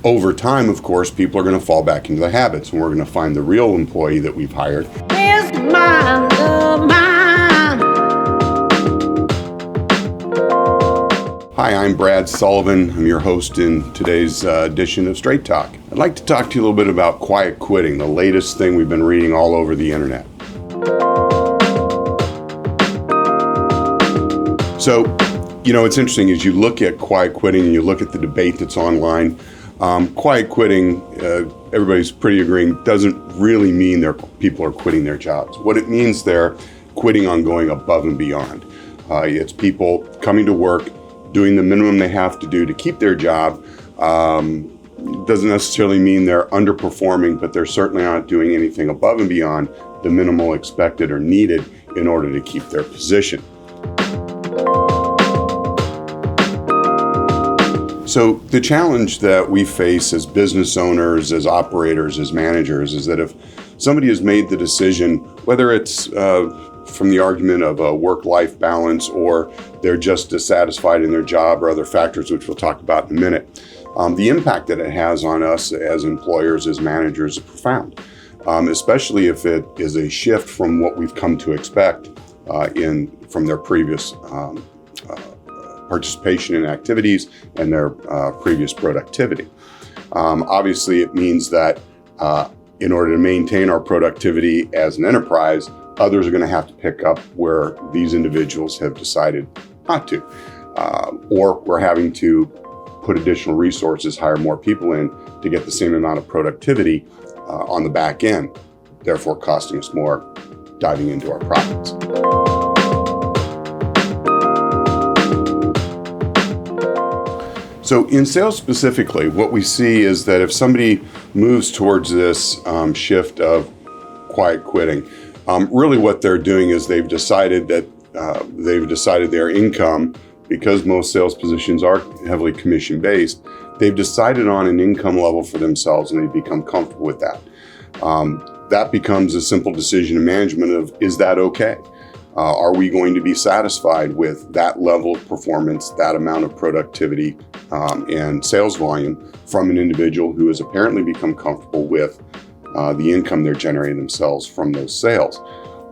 Over time, of course, people are going to fall back into the habits, and we're going to find the real employee that we've hired. It's mine, mine. Hi, I'm Brad Sullivan. I'm your host in today's edition of Straight Talk. I'd like to talk to you a little bit about quiet quitting, the latest thing we've been reading all over the internet. So, it's interesting as you look at quiet quitting and you look at the debate that's online. Quiet quitting, everybody's pretty agreeing, doesn't really mean people are quitting their jobs. What it means, they're quitting on going above and beyond. It's people coming to work, doing the minimum they have to do to keep their job. Doesn't necessarily mean they're underperforming, but they're certainly not doing anything above and beyond the minimal expected or needed in order to keep their position. So the challenge that we face as business owners, as operators, as managers, is that if somebody has made the decision, whether it's from the argument of a work-life balance or they're just dissatisfied in their job or other factors, which we'll talk about in a minute, the impact that it has on us as employers, as managers, is profound, especially if it is a shift from what we've come to expect from their previous participation in activities and their previous productivity. Obviously, it means that in order to maintain our productivity as an enterprise, others are going to have to pick up where these individuals have decided not to. Or we're having to put additional resources, hire more people in to get the same amount of productivity on the back end, therefore costing us more, diving into our profits. So in sales specifically, what we see is that if somebody moves towards this shift of quiet quitting, really what they're doing is they've decided their income, because most sales positions are heavily commission-based, they've decided on an income level for themselves and they've become comfortable with that. That becomes a simple decision in management of, is that okay? Are we going to be satisfied with that level of performance, that amount of productivity and sales volume from an individual who has apparently become comfortable with the income they're generating themselves from those sales?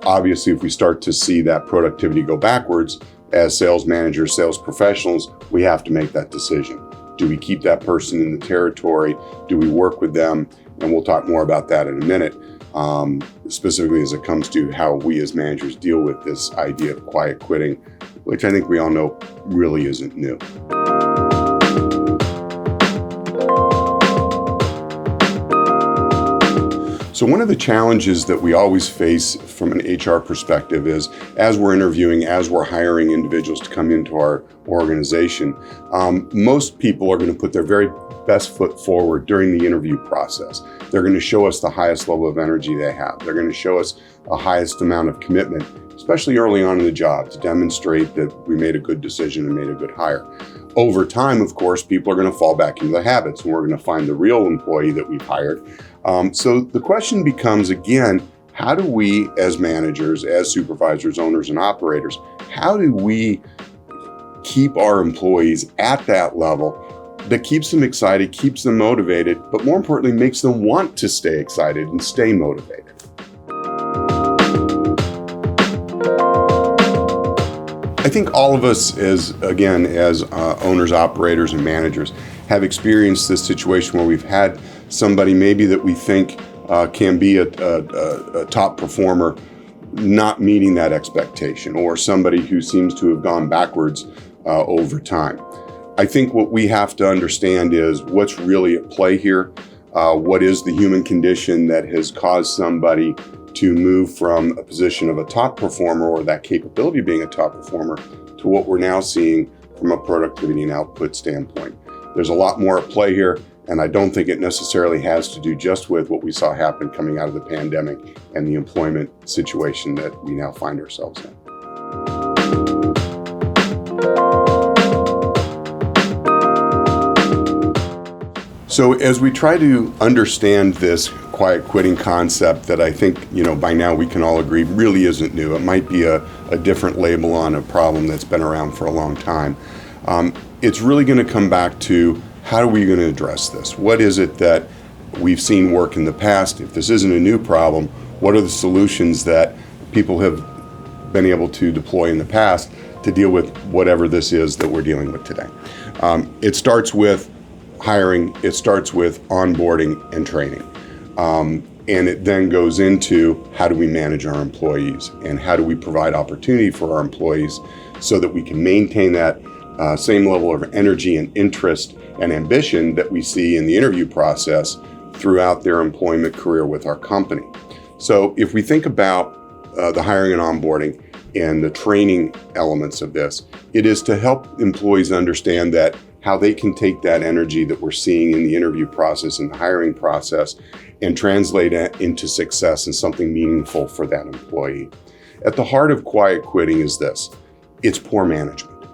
Obviously, if we start to see that productivity go backwards, as sales managers, sales professionals, we have to make that decision. Do we keep that person in the territory? Do we work with them? And we'll talk more about that in a minute. Specifically as it comes to how we as managers deal with this idea of quiet quitting, which I think we all know really isn't new. So one of the challenges that we always face from an HR perspective is, as we're interviewing, as we're hiring individuals to come into our organization, most people are going to put their very best foot forward during the interview process. They're going to show us the highest level of energy they have. They're going to show us the highest amount of commitment, especially early on in the job, to demonstrate that we made a good decision and made a good hire. Over time, of course, people are going to fall back into the habits, and we're going to find the real employee that we've hired. So the question becomes, again, how do we as managers, as supervisors, owners, and operators, how do we keep our employees at that level that keeps them excited, keeps them motivated, but more importantly, makes them want to stay excited and stay motivated? I think all of us as owners, operators, and managers have experienced this situation where we've had somebody maybe that we think can be a top performer not meeting that expectation, or somebody who seems to have gone backwards over time. I think what we have to understand is what's really at play here. What is the human condition that has caused somebody to move from a position of a top performer, or that capability of being a top performer, to what we're now seeing from a productivity and output standpoint. There's a lot more at play here, and I don't think it necessarily has to do just with what we saw happen coming out of the pandemic and the employment situation that we now find ourselves in. So as we try to understand this quiet quitting concept that I think, by now we can all agree really isn't new. It might be a different label on a problem that's been around for a long time. It's really going to come back to how are we going to address this? What is it that we've seen work in the past? If this isn't a new problem, what are the solutions that people have been able to deploy in the past to deal with whatever this is that we're dealing with today? It starts with hiring, it starts with onboarding and training. And it then goes into how do we manage our employees and how do we provide opportunity for our employees so that we can maintain that same level of energy and interest and ambition that we see in the interview process throughout their employment career with our company. So if we think about the hiring and onboarding and the training elements of this, it is to help employees understand that how they can take that energy that we're seeing in the interview process and the hiring process and translate it into success and something meaningful for that employee. At the heart of quiet quitting is this: it's poor management.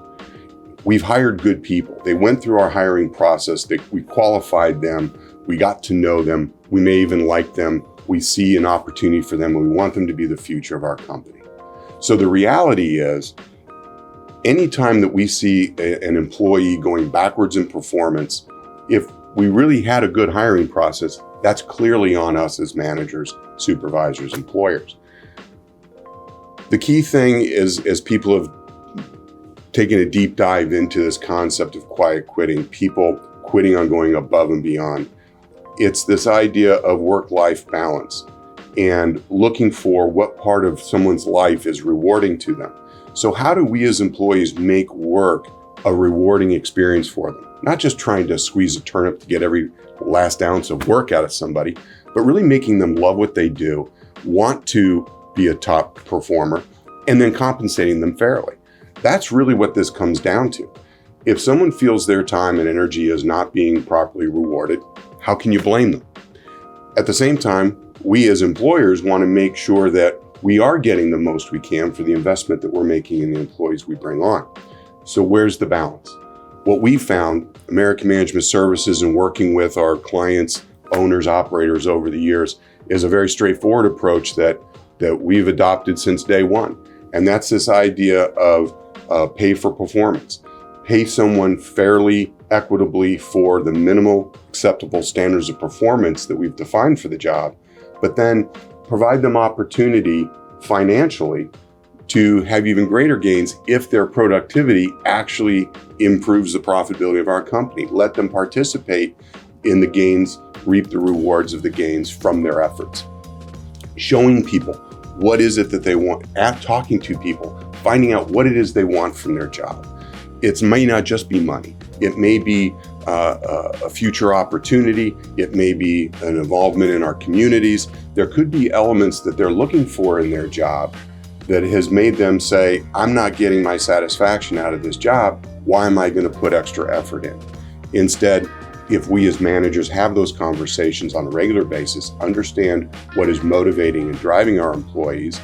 We've hired good people. They went through our hiring process, we qualified them, we got to know them, we may even like them, we see an opportunity for them, and we want them to be the future of our company. So the reality is, anytime that we see an employee going backwards in performance, if we really had a good hiring process, that's clearly on us as managers, supervisors, employers. The key thing is, as people have taken a deep dive into this concept of quiet quitting, people quitting on going above and beyond, it's this idea of work-life balance and looking for what part of someone's life is rewarding to them. So how do we as employees make work a rewarding experience for them? Not just trying to squeeze a turnip to get every last ounce of work out of somebody, but really making them love what they do, want to be a top performer, and then compensating them fairly. That's really what this comes down to. If someone feels their time and energy is not being properly rewarded, how can you blame them? At the same time, we as employers want to make sure that we are getting the most we can for the investment that we're making in the employees we bring on. So where's the balance? What we found, American Management Services, and working with our clients, owners, operators over the years, is a very straightforward approach that we've adopted since day one. And that's this idea of pay for performance. Pay someone fairly, equitably for the minimal acceptable standards of performance that we've defined for the job, but then provide them opportunity financially to have even greater gains if their productivity actually improves the profitability of our company. Let them participate in the gains, reap the rewards of the gains from their efforts. Showing people what is it that they want, talking to people, finding out what it is they want from their job. It may not just be money. It may be a future opportunity. It may be an involvement in our communities. There could be elements that they're looking for in their job that has made them say, I'm not getting my satisfaction out of this job. Why am I going to put extra effort in? Instead, if we as managers have those conversations on a regular basis, understand what is motivating and driving our employees,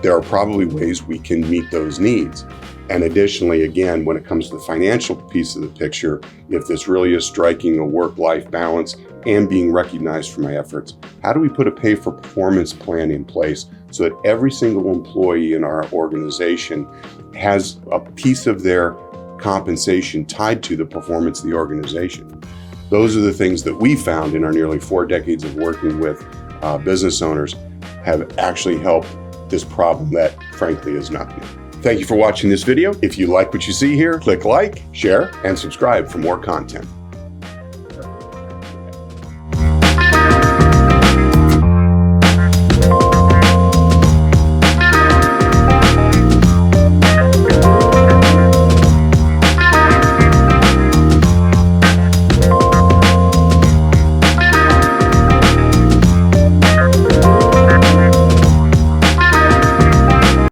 there are probably ways we can meet those needs. And additionally, again, when it comes to the financial piece of the picture, if this really is striking a work-life balance and being recognized for my efforts, how do we put a pay-for-performance plan in place so that every single employee in our organization has a piece of their compensation tied to the performance of the organization? Those are the things that we found in our nearly 4 decades of working with business owners have actually helped this problem that, frankly, is not new. Thank you for watching this video. If you like what you see here, click like, share, and subscribe for more content.